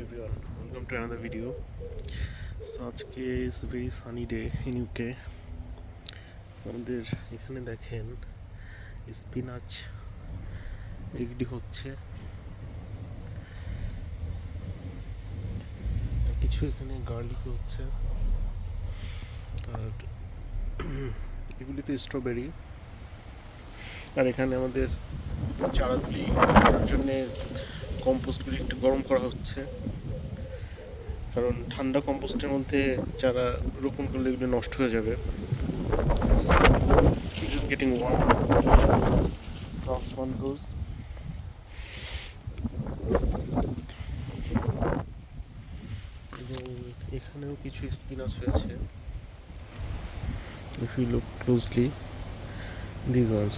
everyone, welcome to another video. So আজকে is a very sunny day in UK. So আমাদের এখানে দেখেন spinach এগুলি হচ্ছে, আর কিছু এখানে গার্লিক হচ্ছে, আর এগুলিতে স্ট্রবেরি। আর এখানে আমাদের চারাগুলি করার জন্যে কম্পোস্টগুলি একটু গরম করা হচ্ছে, কারণ ঠান্ডা কম্পোস্টের মধ্যে চারা রোপণ করলে এগুলো নষ্ট হয়ে যাবে। Getting warm transplant goes. এবং এখানেও কিছু স্পিনাচ হয়েছে। If you look closely, this ones,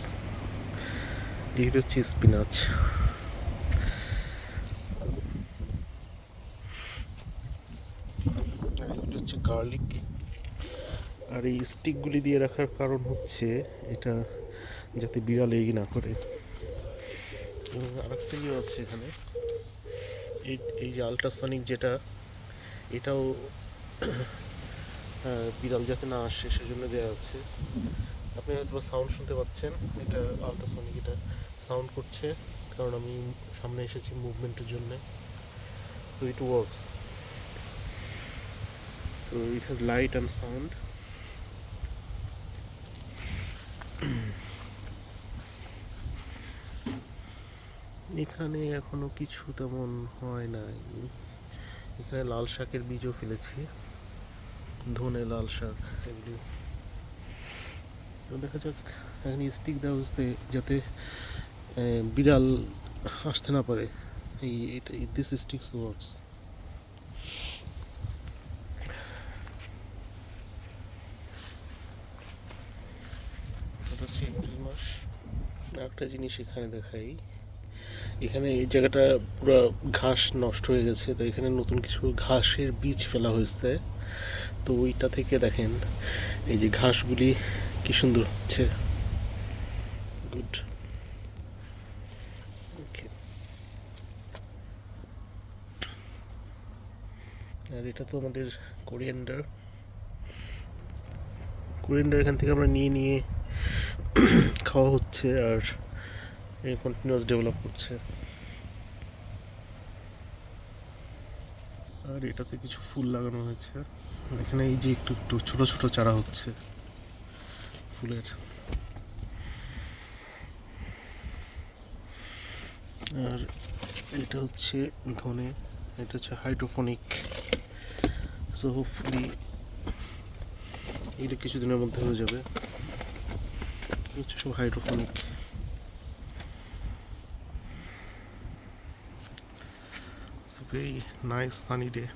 এগুলো হচ্ছে স্পিনাচ। এগুলো হচ্ছে গার্লিক। আর এই স্টিকগুলি দিয়ে রাখার কারণ হচ্ছে এটা যাতে বিড়াল এগিয়ে না করে। এবং আরেকটা ইয়ে আছে এখানে, এই যে আল্ট্রাসনিক যেটা, এটাও বিড়াল যাতে না আসে সেজন্য দেওয়া আছে। আপনি হয়তো সাউন্ড শুনতে পাচ্ছেন, এটা আল্ট্রাসনিক, এটা সাউন্ড করছে কারণ আমি সামনে এসেছি মুভমেন্টের জন্য। So it works, so it has light and sound. এখানে এখনো কিছু তেমন হয় নাই। এখানে লাল শাকের বীজও ফেলেছি, ধনে লাল শাক এগুলি। দেখা যাক, এখানে স্টিক দেওয়া হচ্ছে যাতে বিড়াল আসতে না পারে। এটা দিস স্টিক্স ওয়ার্কস। এটা হচ্ছে এপ্রিল মাস। একটা জিনিস এখানে দেখাই, এখানে এই জায়গাটা পুরো ঘাস নষ্ট হয়ে গেছে, তো এখানে নতুন কিছু ঘাসের বীজ ফেলা হয়েছে। তো ওইটা থেকে দেখেন এই যে ঘাসগুলি কি সুন্দর হচ্ছে। গুড। ওকে, আর এটা তো আমাদের কোরিয়ান্ডার। এখান থেকে আমরা নিয়ে নিয়ে খাওয়া হচ্ছে, আর কন্টিনিউয়াস ডেভেলপ করছে। আর এটাতে কিছু ফুল লাগানো হয়েছে। এখানে এই যে একটু একটু ছোট ছোট চারা হচ্ছে ফুলের। আর এটা হচ্ছে ধনে, এটা হচ্ছে হাইড্রোফোনিক। সো হোপফুলি এটা কিছুদিনের মধ্যে হয়ে যাবে। হচ্ছে সব hydroponic. It's a very nice sunny day.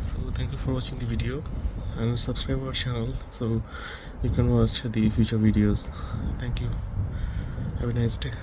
So thank you for watching the video, and subscribe our channel so you can watch the future videos. Thank you. Have a nice day.